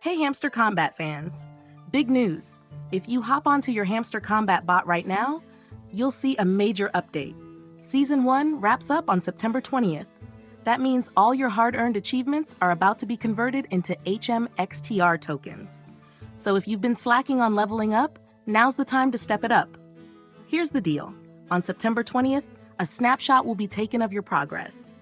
Hey Hamster Kombat fans! Big news! If you hop onto your Hamster Kombat bot right now, you'll see a major update. Season 1 wraps up on September 20th. That means all your hard-earned achievements are about to be converted into HM XTR tokens. So if you've been slacking on leveling up, now's the time to step it up. Here's the deal. On September 20th, a snapshot will be taken of your progress.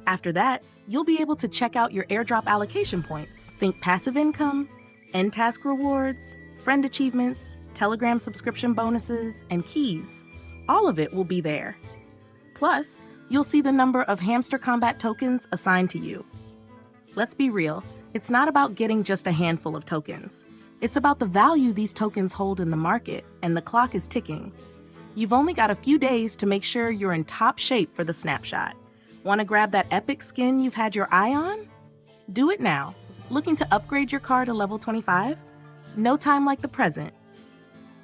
After that, you'll be able to check out your airdrop allocation points. Think passive income, end task rewards, friend achievements, Telegram subscription bonuses, and keys. All of it will be there. Plus, you'll see the number of Hamster Kombat tokens assigned to you. Let's be real, it's not about getting just a handful of tokens. It's about the value these tokens hold in the market, and the clock is ticking. You've only got a few days to make sure you're in top shape for the snapshot. Want to grab that epic skin you've had your eye on? Do it now. Looking to upgrade your car to level 25? No time like the present.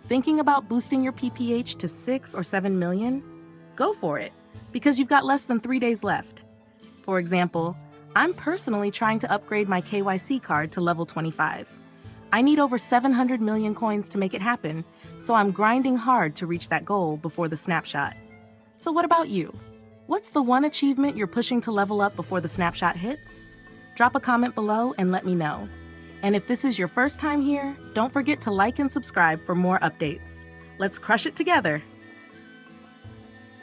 Thinking about boosting your PPH to 6 or 7 million? Go for it, because you've got less than 3 days left. For example, I'm personally trying to upgrade my KYC card to level 25. I need over 700 million coins to make it happen, so I'm grinding hard to reach that goal before the snapshot. So what about you? What's the one achievement you're pushing to level up before the snapshot hits? Drop a comment below and let me know. And if this is your first time here, don't forget to like and subscribe for more updates. Let's crush it together!